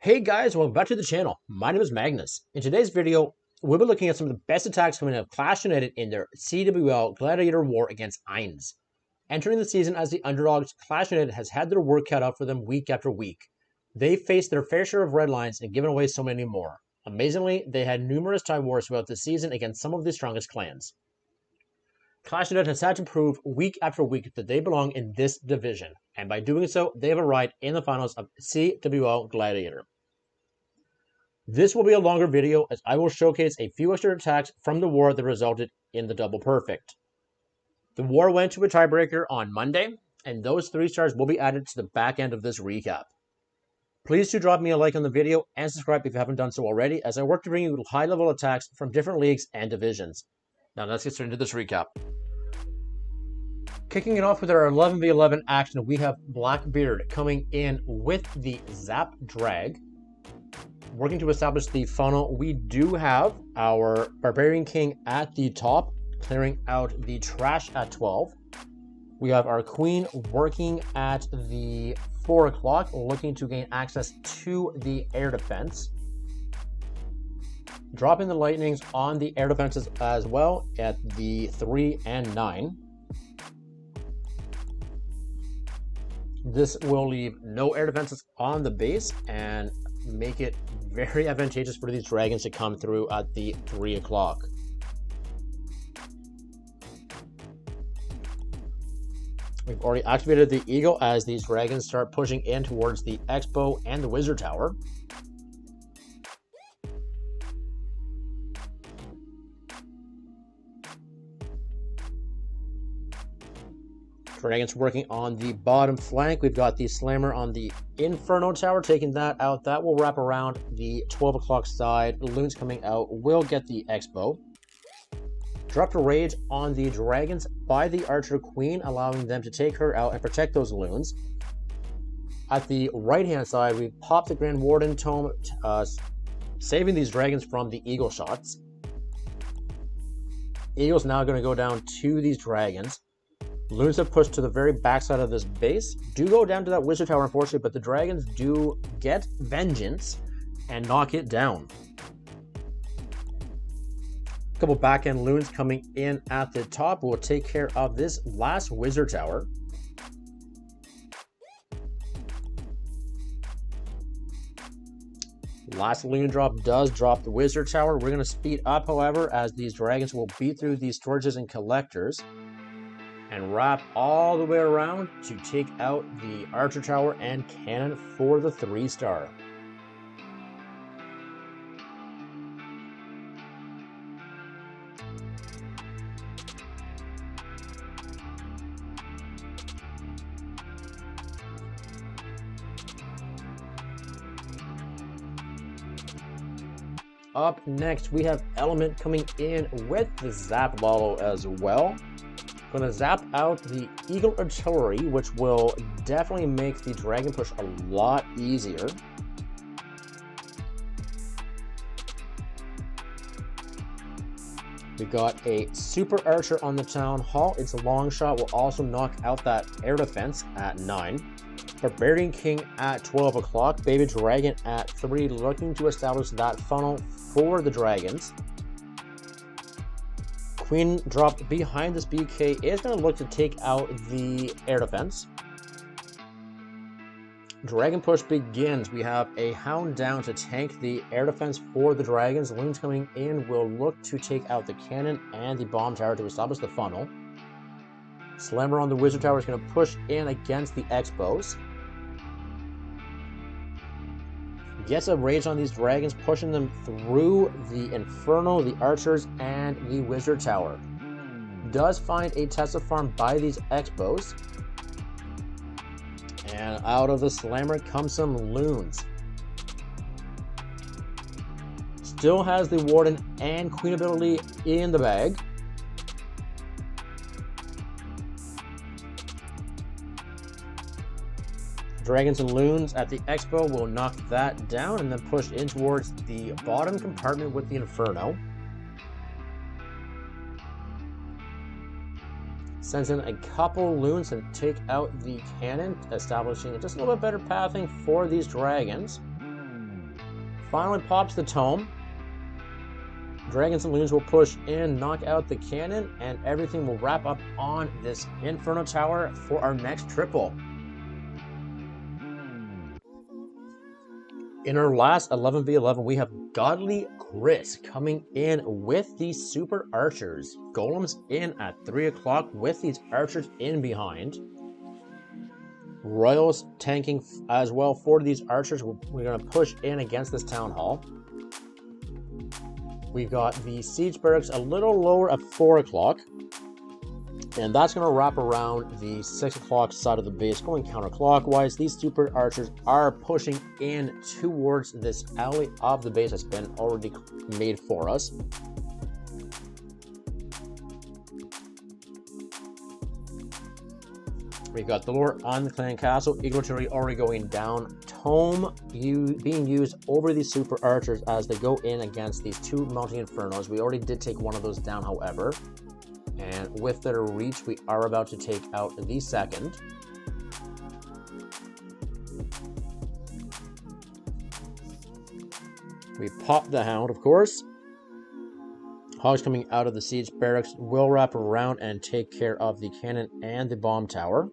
Hey guys, welcome back to the channel. My name is Magnus. In today's video, we'll be looking at some of the best attacks coming out of ClashUnited in their CWL Gladiator war against Eins. Entering the season as the underdogs, ClashUnited has had their work cut out for them week after week. They've faced their fair share of red lines and given away so many more. Amazingly, they had numerous tie wars throughout the season against some of the strongest clans. ClashUnited has had to prove week after week that they belong in this division, and by doing so, they have arrived in the finals of CWL Gladiator. This will be a longer video as I will showcase a few extra attacks from the war that resulted in the double perfect. The war went to a tiebreaker on Monday, and those 3 stars will be added to the back end of this recap. Please do drop me a like on the video and subscribe if you haven't done so already, as I work to bring you high-level attacks from different leagues and divisions. Now let's get straight into this recap. Kicking it off with our 11v11 action, we have Blackbeard coming in with the Zap Drag. Working to establish the funnel, we do have our Barbarian King at the top, clearing out the trash at 12. We have our Queen working at the 4 o'clock, looking to gain access to the air defense. Dropping the lightnings on the air defenses as well at the 3 and 9. This will leave no air defenses on the base and make it very advantageous for these dragons to come through at the 3 o'clock. We've already activated the Eagle as these dragons start pushing in towards the Expo and the Wizard Tower. Dragons working on the bottom flank. We've got the Slammer on the Inferno Tower, taking that out. That will wrap around the 12 o'clock side. Loons coming out will get the Expo. Dropped a Rage on the Dragons by the Archer Queen, allowing them to take her out and protect those Loons. At the right-hand side, we popped the Grand Warden Tome, saving these Dragons from the Eagle shots. Eagle's now going to go down to these Dragons. Loons have pushed to the very backside of this base. Do go down to that Wizard Tower, unfortunately, but the Dragons do get vengeance and knock it down. A couple back-end Loons coming in at the top will take care of this last Wizard Tower. Last Loon drop does drop the Wizard Tower. We're going to speed up, however, as these Dragons will beat through these storages and collectors and wrap all the way around to take out the Archer Tower and Cannon for the 3-star. Up next, we have Element coming in with the Zap Lalo as well. Going to zap out the Eagle Artillery, which will definitely make the Dragon push a lot easier. We got a Super Archer on the Town Hall. Its a long shot will also knock out that air defense at 9. Barbarian King at 12 o'clock. Baby Dragon at 3, looking to establish that funnel for the Dragons. Queen dropped behind this BK is going to look to take out the air defense. Dragon push begins. We have a Hound down to tank the air defense for the Dragons. Loons coming in will look to take out the Cannon and the Bomb Tower to establish the funnel. Slammer on the Wizard Tower is going to push in against the Expos. Gets a Rage on these Dragons, pushing them through the Inferno, the Archers, and the Wizard Tower. Does find a Tesla farm by these Expos. And out of the Slammer comes some Loons. Still has the Warden and Queen ability in the bag. Dragons and Loons at the Expo will knock that down and then push in towards the bottom compartment with the Inferno. Sends in a couple Loons and take out the cannon, establishing just a little bit better pathing for these dragons. Finally pops the tome. Dragons and Loons will push in, knock out the cannon, and everything will wrap up on this Inferno Tower for our next triple. In our last 11v11, we have Godly Chris coming in with these Super Archers. Golems in at 3 o'clock with these Archers in behind. Royals tanking as well for these Archers. We're going to push in against this Town Hall. We've got the Siege Barracks a little lower at 4 o'clock. And that's going to wrap around the 6 o'clock side of the base, going counterclockwise. These Super Archers are pushing in towards this alley of the base that's been already made for us. We've got the lure on the Clan Castle, Eagle Artillery already going down, Tome being used over these Super Archers as they go in against these two Mounting Infernos. We already did take one of those down, however. And with their reach, we are about to take out the second. We pop the Hound, of course. Hogs coming out of the Siege Barracks will wrap around and take care of the cannon and the bomb tower.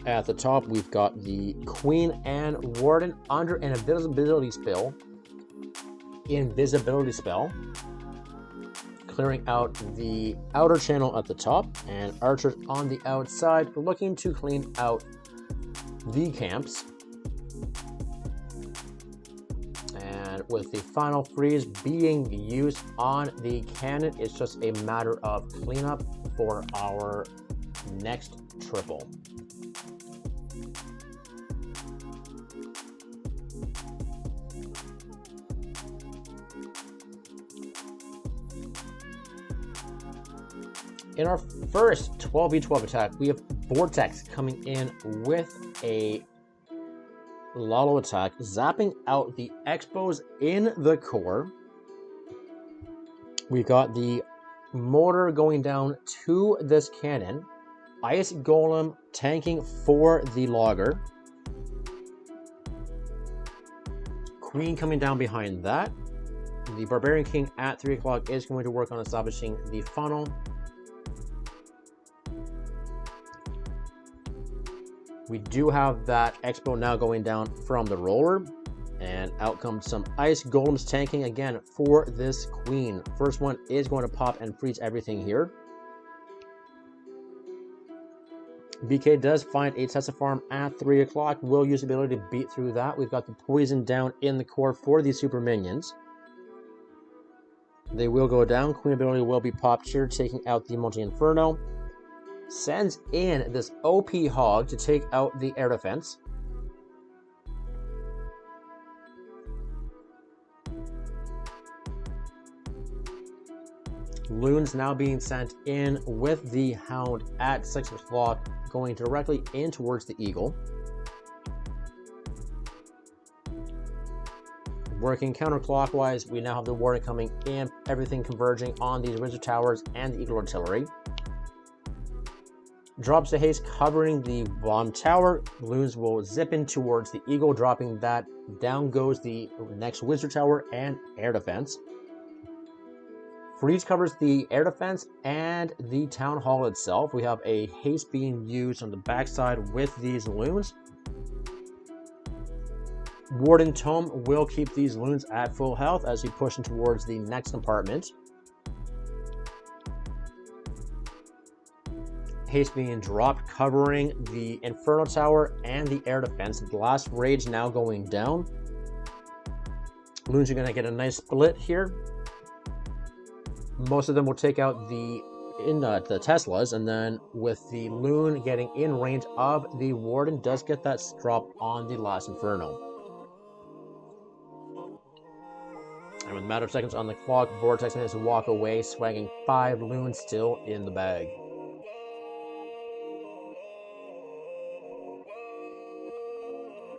At the top, we've got the Queen and Warden under an invisibility spell. Clearing out the outer channel at the top, and Archers on the outside looking to clean out the camps. And with the final freeze being used on the cannon, it's just a matter of cleanup for our next triple. In our first 12v12 attack, we have Vortex coming in with a Lalo attack, zapping out the Expos in the core. We've got the mortar going down to this cannon. Ice Golem tanking for the Logger. Queen coming down behind that. The Barbarian King at 3 o'clock is going to work on establishing the funnel. We do have that Expo now going down from the roller, and out comes some Ice Golems tanking again for this Queen. First one is going to pop and freeze everything here. BK does find a Tesla farm at 3 o'clock. Will use the ability to beat through that. We've got the poison down in the core for these super minions. They will go down. Queen ability will be popped here, taking out the Multi-Inferno. Sends in this OP Hog to take out the air defense. Loons now being sent in with the Hound at 6 o'clock, going directly in towards the Eagle. Working counterclockwise, we now have the Warden coming in, everything converging on these Wizard Towers and the Eagle Artillery. Drops the haste covering the bomb tower. Loons will zip in towards the Eagle, dropping that. Down goes the next Wizard Tower and air defense. Freeze covers the air defense and the town hall itself. We have a haste being used on the backside with these loons. Warden Tome will keep these loons at full health as we push in towards the next compartment. Haste being dropped, covering the Inferno Tower and the air defense. Blast Rage now going down. Loons are going to get a nice split here. Most of them will take out the Teslas, and then with the Loon getting in range of the Warden, does get that drop on the last Inferno. And with a matter of seconds on the clock, Vortex has to walk away, swagging 5 Loons still in the bag.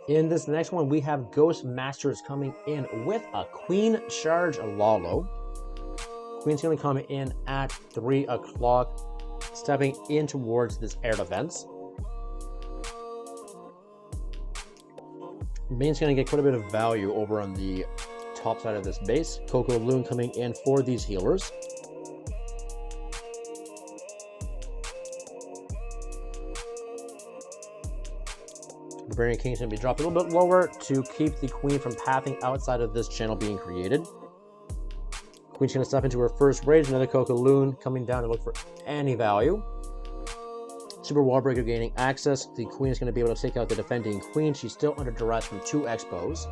In this next one, we have Ghost Masters coming in with a Queen Charge Lalo. Queen's going to come in at 3 o'clock, stepping in towards this air defense. Main's going to get quite a bit of value over on the top side of this base. Coco Loon coming in for these healers. Barbarian King's going to be dropped a little bit lower to keep the Queen from pathing outside of this channel being created. Queen's going to step into her first rage. Another Coco Loon coming down to look for any value. Super Wall Breaker gaining access. The Queen is going to be able to take out the defending Queen. She's still under duress from 2 expos.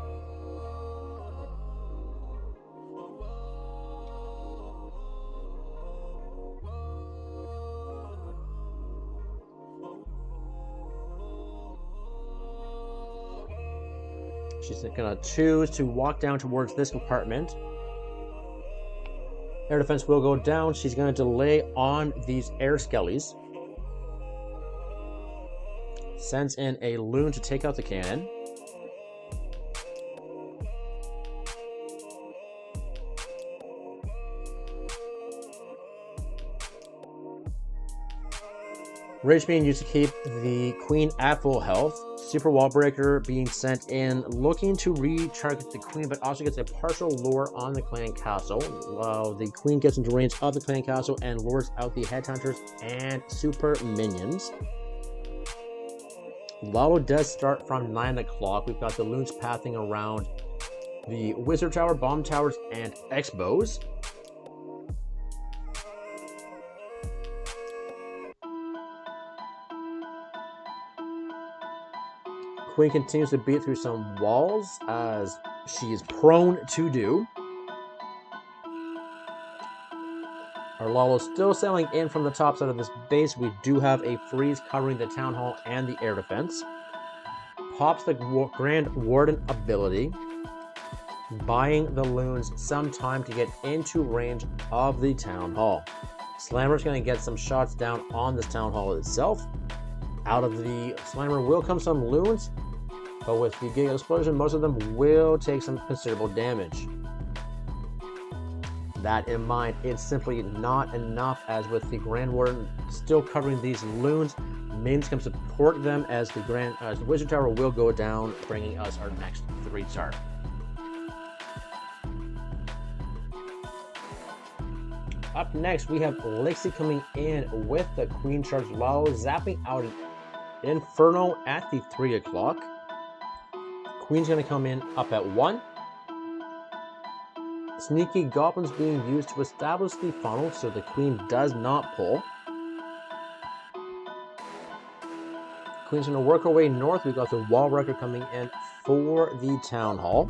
She's going to choose to walk down towards this compartment. Air defense will go down. She's going to delay on these air skellies. Sends in a loon to take out the cannon. Rage being used to keep the Queen at full health. Super Wall Breaker being sent in, looking to re-target the Queen, but also gets a partial lure on the clan castle. While the Queen gets into range of the clan castle and lures out the headhunters and super minions. Lalo does start from 9 o'clock. We've got the loons pathing around the Wizard Tower, Bomb Towers, and X-Bows. Queen continues to beat through some walls, as she is prone to do. Our Lalo still sailing in from the top side of this base. We do have a freeze covering the Town Hall and the air defense. Pops the Grand Warden ability, buying the loons some time to get into range of the Town Hall. Slammer's going to get some shots down on this Town Hall itself. Out of the Slammer will come some loons, but with the Giga Explosion, most of them will take some considerable damage. That in mind, it's simply not enough, as with the Grand Warden still covering these loons, minions can support them as the Wizard Tower will go down, bringing us our next 3-star. Up next, we have Lixie coming in with the Queen Charge Lalo, zapping out an Inferno at the 3 o'clock. Queen's going to come in up at 1. Sneaky Goblins being used to establish the funnel so the Queen does not pull. Queen's going to work her way north. We've got the Wall Breaker coming in for the Town Hall.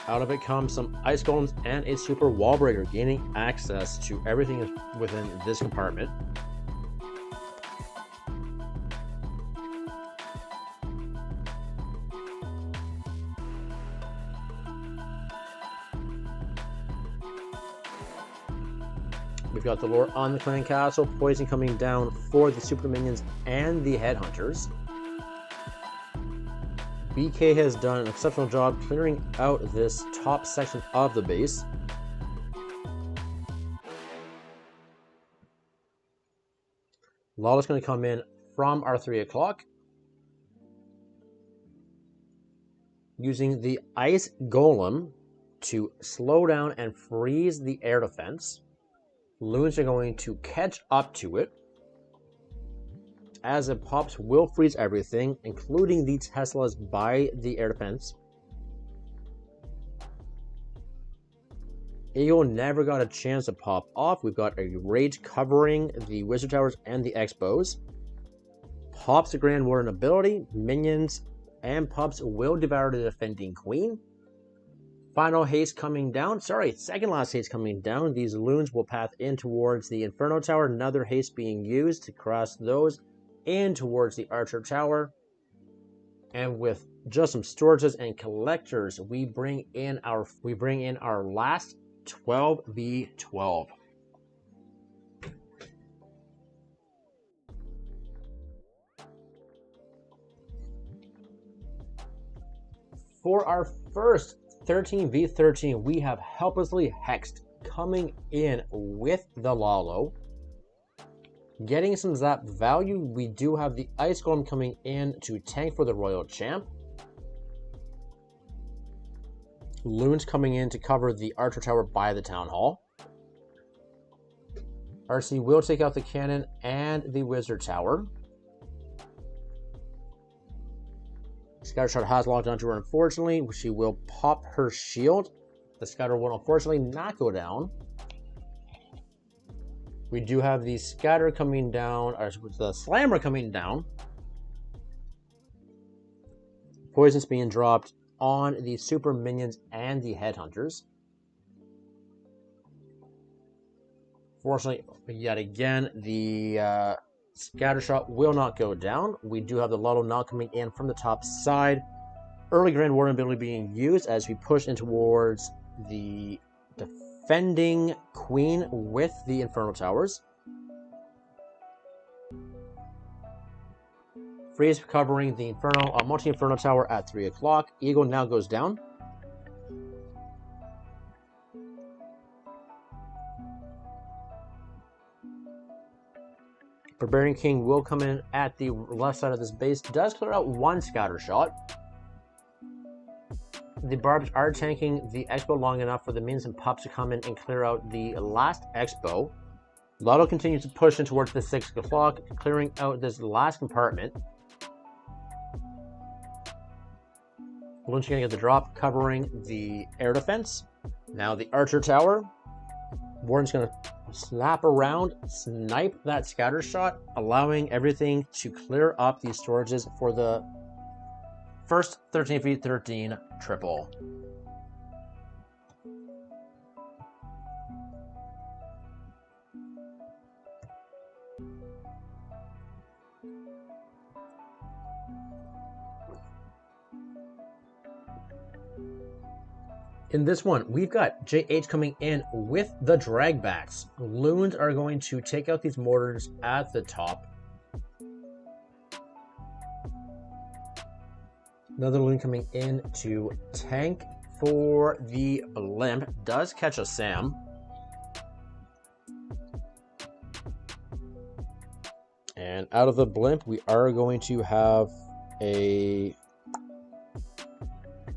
Out of it comes some Ice Golems and a Super Wall Breaker, gaining access to everything within this compartment. We've got the lure on the clan castle, poison coming down for the super minions and the headhunters. BK has done an exceptional job clearing out this top section of the base. Lala's going to come in from our 3 o'clock, using the Ice Golem to slow down and freeze the air defense. Loons are going to catch up to it, as it pops will freeze everything, including the Teslas by the air defense. Eagle never got a chance to pop off. We've got a Rage covering the Wizard Towers and the X-Bows. Pops the Grand Warden ability. Minions and pups will devour the defending Queen. Final haste coming down. Second last haste coming down. These loons will path in towards the Inferno Tower. Another haste being used to cross those in towards the Archer Tower. And with just some storages and collectors, we bring in our last 12v12. For our first 13v13, we have Helplessly Hexed coming in with the Lalo. Getting some zap value, we do have the Ice Golem coming in to tank for the Royal Champ. Loons coming in to cover the Archer Tower by the Town Hall. RC will take out the Cannon and the Wizard Tower. Scattershot has locked onto her, unfortunately. She will pop her shield. The Scatter will unfortunately not go down. We do have the Scatter coming down, or the Slammer coming down. Poison's being dropped on the Super Minions and the Headhunters. Fortunately, yet again, the Scattershot will not go down. We do have the Lotto now coming in from the top side. Early Grand Warden ability being used as we push in towards the defending Queen with the Inferno Towers. Freeze covering the multi-Inferno Tower at 3 o'clock. Eagle now goes down. Barbarian King will come in at the left side of this base. Does clear out one scatter shot. The Barbs are tanking the Expo long enough for the minions and pups to come in and clear out the last Expo. Lotto continues to push in towards the 6 o'clock, clearing out this last compartment. Balloon's going to get the drop, covering the air defense. Now the Archer Tower. Warden's going to snap around, snipe that scatter shot, allowing everything to clear up these storages for the first 13v13 triple. In this one, we've got JH coming in with the drag bats. Loons are going to take out these mortars at the top. Another loon coming in to tank for the blimp. Does catch a Sam. And out of the blimp, we are going to have a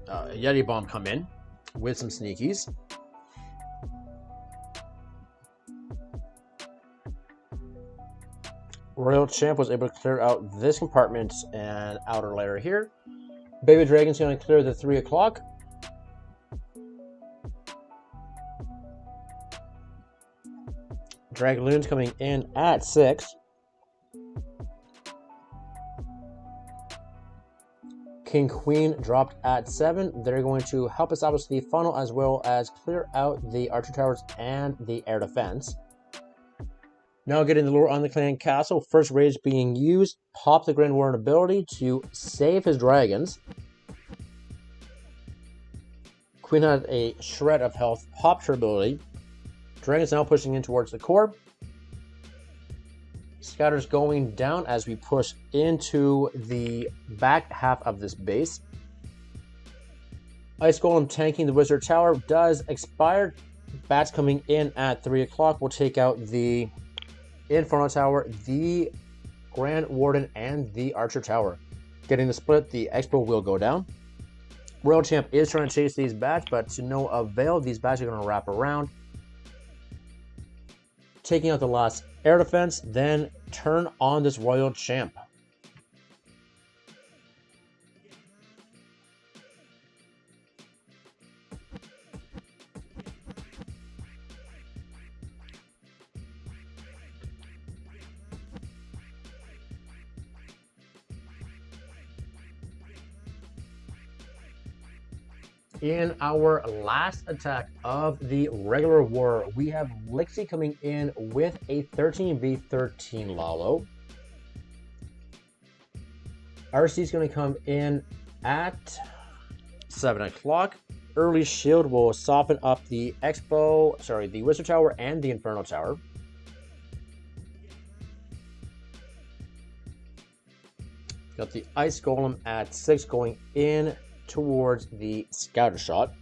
Yeti Bomb come in with some sneakies. Royal Champ was able to clear out this compartment and outer layer here. Baby Dragon's going to clear the 3 o'clock. Dragloon's coming in at 6. King Queen dropped at 7. They're going to help establish the funnel as well as clear out the Archer Towers and the air defense. Now getting the lure on the Clan Castle. First rage being used. Pop the Grand Warden ability to save his dragons. Queen had a shred of health. Popped her ability. Dragons now pushing in towards the core. Scatter's going down as we push into the back half of this base. Ice Golem tanking the Wizard Tower does expire. Bats coming in at 3 o'clock will take out the Inferno Tower, the Grand Warden, and the Archer Tower. Getting the split, the Expo will go down. Royal Champ is trying to chase these bats, but to no avail. These bats are going to wrap around, taking out the last air defense, then turn on this Royal Champ. In our last attack of the regular war, we have Lixie coming in with a 13v13 Lalo. RC is going to come in at 7 o'clock. Early shield will soften up the the Wizard Tower and the Inferno Tower. Got the Ice Golem at 6 going in towards the scatter shot.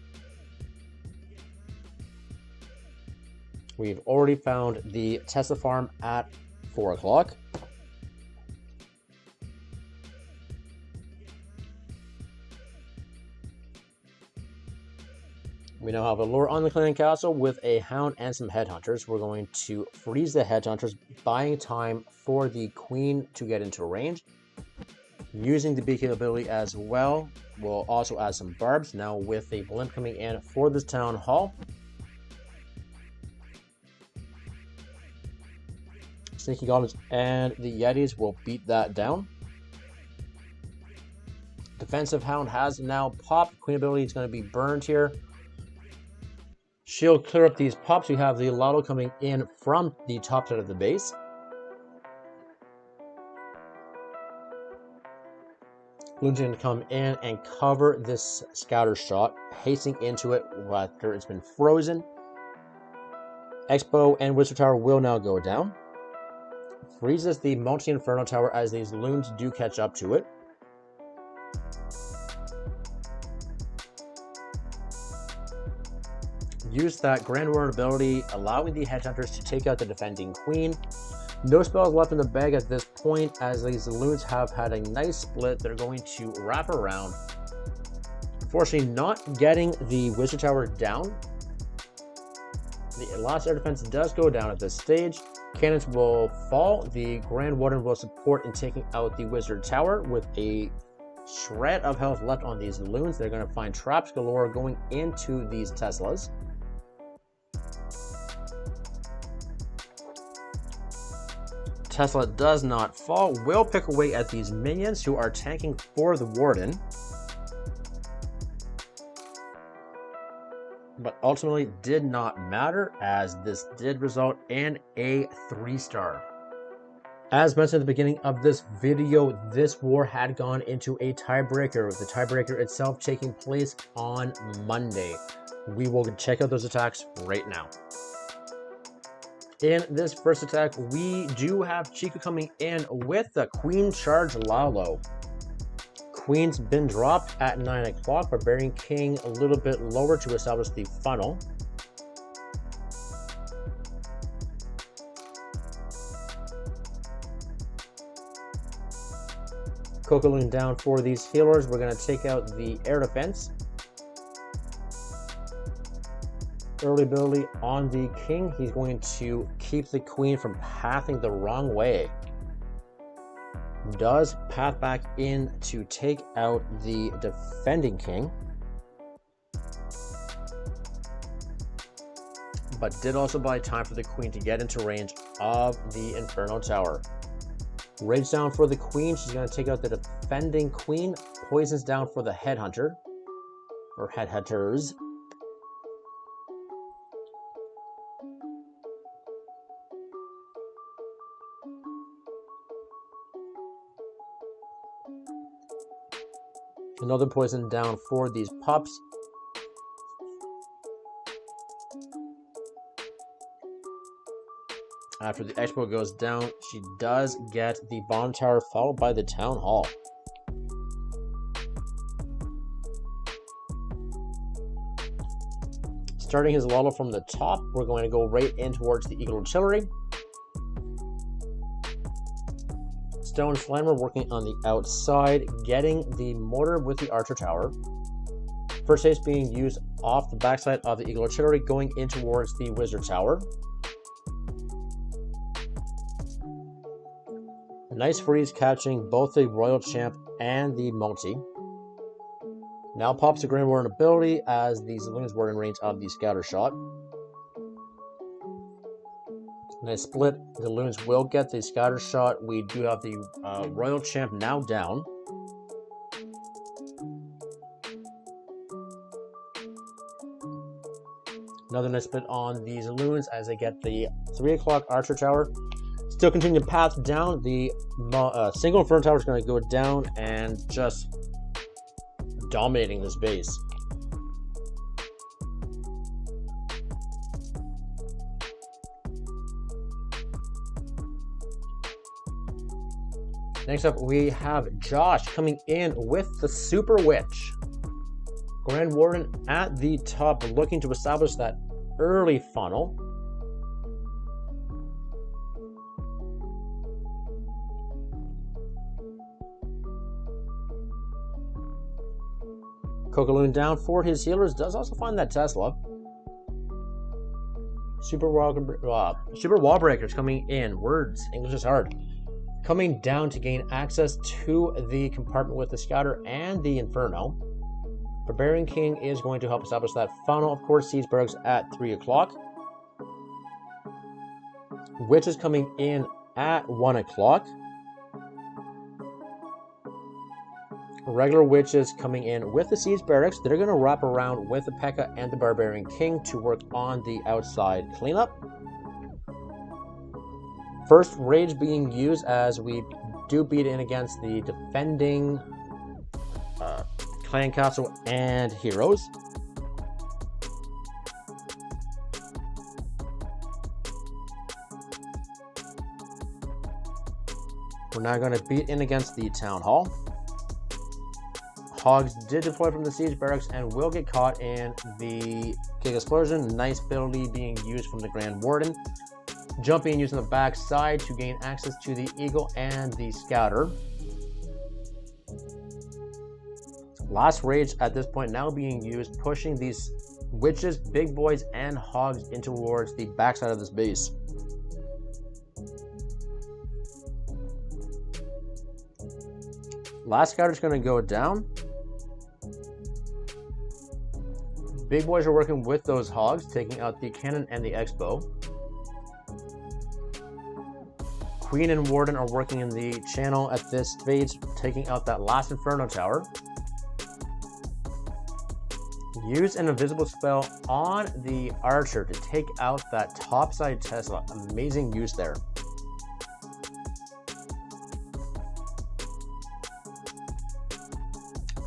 We've already found the Tesla farm at 4 o'clock. We now have a lure on the clan castle with a hound and some headhunters. We're going to freeze the headhunters, buying time for the queen to get into range. Using the beacon ability as well, we'll also add some barbs. Now with a blimp coming in for this town hall. Sneaky goblins and the yetis will beat that down. Defensive hound has now popped. Queen ability is going to be burned here. She'll clear up these pops. We have the Lotto coming in from the top side of the base. Bloom's going to come in and cover this scatter shot, hastening into it after it's been frozen. Expo and Wizard Tower will now go down. Freezes the multi-inferno tower as these loons do catch up to it. Use that Grand Warden ability, allowing the headhunters to take out the defending queen. No spells left in the bag at this point, as these loons have had a nice split. They're going to wrap around. Unfortunately, not getting the Wizard Tower down. The last air defense does go down at this stage. Cannons will fall. The Grand Warden will support in taking out the Wizard Tower with a shred of health left on these loons. They're going to find traps galore going into these Teslas. Tesla does not fall, will pick away at these minions who are tanking for the Warden. But ultimately did not matter, as this did result in a 3-star. As mentioned at the beginning of this video, this war had gone into a tiebreaker, with the tiebreaker itself taking place on Monday. We will check out those attacks right now. In this first attack, we do have Chica coming in with the Queen Charge Lalo. Queen's been dropped at 9 o'clock, Barbarian King a little bit lower to establish the funnel. Cocoloon down for these healers. We're going to take out the air defense. Early ability on the king. He's going to keep the queen from pathing the wrong way. Does path back in to take out the defending king, but did also buy time for the queen to get into range of the Inferno Tower. Rage down for the queen. She's going to take out the defending queen. Poisons down for the headhunter, or headhunters. Another poison down for these pups. After the Expo goes down, she does get the bomb tower, followed by the town hall. Starting his Lalo from the top, we're going to go right in towards the Eagle Artillery. Stone Slammer working on the outside, getting the mortar with the Archer Tower. First haste being used off the backside of the Eagle Artillery, going in towards the Wizard Tower. Nice freeze catching both the Royal Champ and the Multi. Now pops the Grand Warden ability as these loons were in range of the scatter shot. Nice split. The loons will get the scatter shot. We do have the Royal Champ now down. Another nice split on these loons as they get the 3 o'clock Archer Tower. Still continue to path down. The single Inferno Tower is going to go down and just dominating this base. Next up, we have Josh coming in with the Super Witch. Grand Warden at the top, looking to establish that early funnel. Kokoloon down for his healers, does also find that Tesla. Super wall breakers coming in. Words, English is hard. Coming down to gain access to the compartment with the Scouter and the Inferno. Barbarian King is going to help establish that funnel. Of course, Siege Barracks at 3 o'clock. Witch is coming in at 1 o'clock. Regular Witches coming in with the Siege Barracks. They're going to wrap around with the P.E.K.K.A. and the Barbarian King to work on the outside cleanup. First Rage being used as we do beat in against the defending Clan Castle and Heroes. We're now going to beat in against the Town Hall. Hogs did deploy from the Siege Barracks and will get caught in the Gig Explosion. Nice ability being used from the Grand Warden. Jumping using the back side to gain access to the Eagle and the Scouter. Last Rage at this point now being used, pushing these Witches, Big Boys, and Hogs in towards the backside of this base. Last Scouter is going to go down. Big Boys are working with those Hogs, taking out the Cannon and the Expo. Queen and Warden are working in the channel at this stage, taking out that last Inferno Tower. Use an invisible spell on the Archer to take out that topside Tesla. Amazing use there.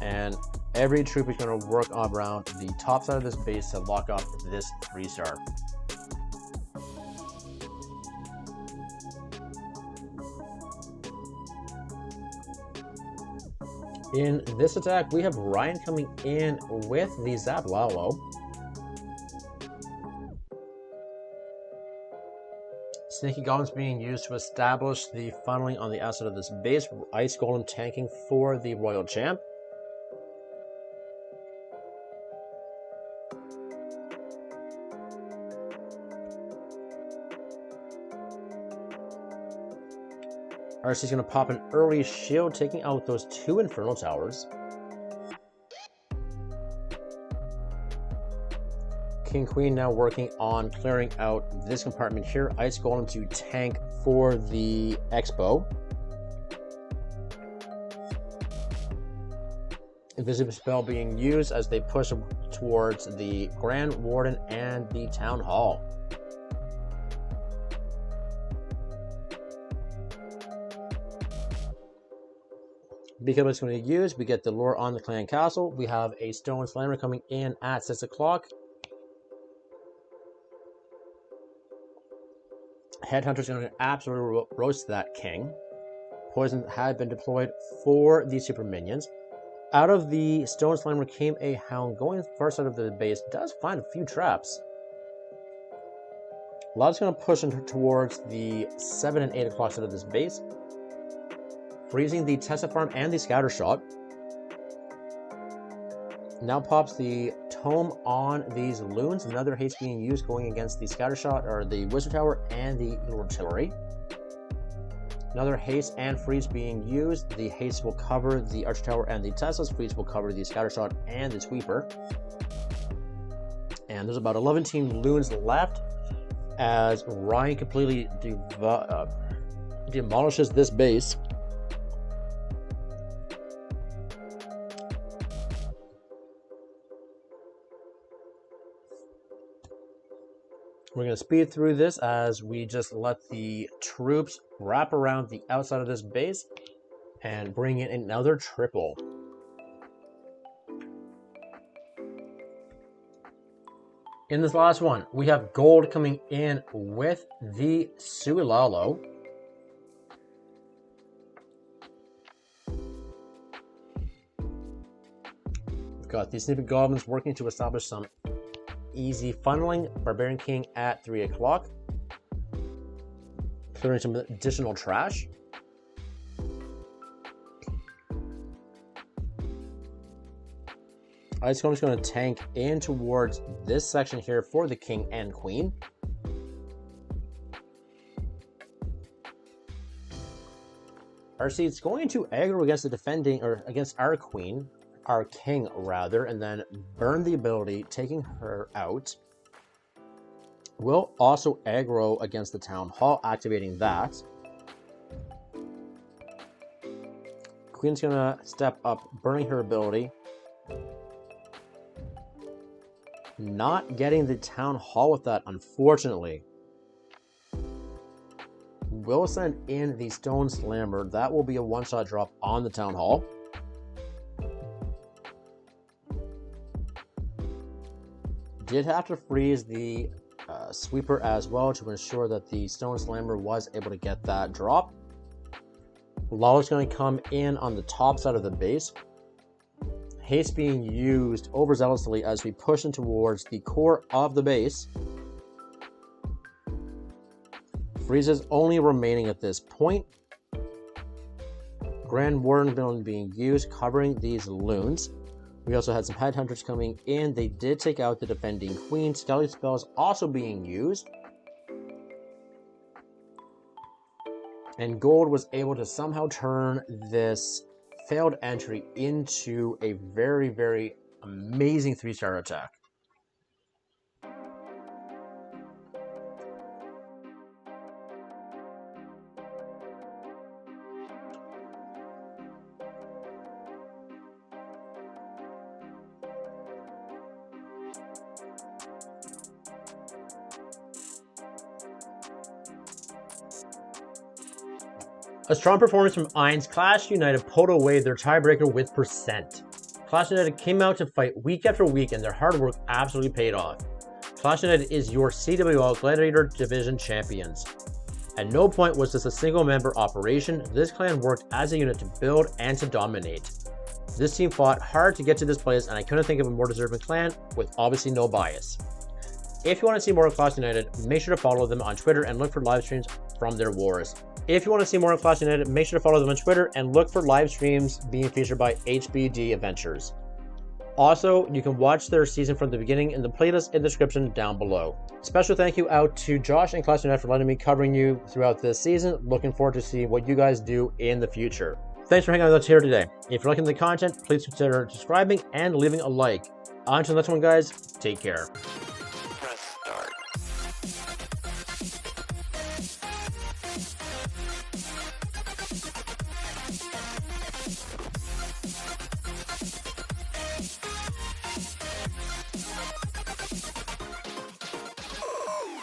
And every troop is going to work around the top side of this base to lock off this 3-star. In this attack, we have Ryan coming in with the Zablalo. Sneaky Goblins being used to establish the funneling on the outside of this base. Ice Golem tanking for the Royal Champ. RC's going to pop an early shield, taking out those 2 Infernal Towers. King Queen now working on clearing out this compartment here. Ice Golem to tank for the Expo. Invisible spell being used as they push towards the Grand Warden and the Town Hall. Because it's going to use, we get the lure on the Clan Castle. We have a Stone Slammer coming in at 6 o'clock. Headhunter's going to absolutely roast that king. Poison had been deployed for the super minions. Out of the Stone Slammer came a Hound going far side of the base. Does find a few traps. Love's going to push towards the 7 and 8 o'clock side of this base. Freezing the Tessa Farm and the Scatter Shot. Now pops the Tome on these Loons. Another haste being used going against the Scatter Shot, or the Wizard Tower, and the Eagle Artillery. Another haste and freeze being used. The haste will cover the Archer Tower and the Teslas. Freeze will cover the Scatter Shot and the Sweeper. And there's about 11 Loons left as Ryan completely demolishes this base. We're going to speed through this as we just let the troops wrap around the outside of this base and bring in another triple. In this last one, we have gold coming in with the Suilalo. We've got the Snippet Goblins working to establish some easy funneling. Barbarian King at 3 o'clock. Clearing some additional trash. Ice Golem is going to tank in towards this section here for the King and Queen. RC is going to aggro against the defending, or against our Queen, our King rather, and then burn the ability, taking her out. We'll also aggro against the Town Hall, activating that. Queen's going to step up, burning her ability. Not getting the Town Hall with that, unfortunately. We'll send in the Stone Slammer. That will be a one-shot drop on the Town Hall. Did have to freeze the Sweeper as well to ensure that the Stone Slammer was able to get that drop. Lawler's going to come in on the top side of the base. Haste being used overzealously as we push in towards the core of the base. Freezes only remaining at this point. Grand Warden Villain being used, covering these loons. We also had some Headhunters coming in. They did take out the defending Queen. Skelly Spells also being used. And Gold was able to somehow turn this failed entry into a very, very amazing 3-star attack. A strong performance from Eins. ClashUnited pulled away their tiebreaker with percent. ClashUnited came out to fight week after week, and their hard work absolutely paid off. ClashUnited is your CWL Gladiator Division champions. At no point was this a single member operation. This clan worked as a unit to build and to dominate. This team fought hard to get to this place, and I couldn't think of a more deserving clan with obviously no bias. If you want to see more of ClashUnited, make sure to follow them on Twitter and look for live streams from their wars. If you want to see more of ClashUnited, make sure to follow them on Twitter and look for live streams being featured by HBD Adventures. Also, you can watch their season from the beginning in the playlist in the description down below. Special thank you out to Josh and ClashUnited for letting me covering you throughout this season. Looking forward to see what you guys do in the future. Thanks for hanging out with us here today. If you're liking the content, please consider subscribing and leaving a like. Until the next one, guys, take care.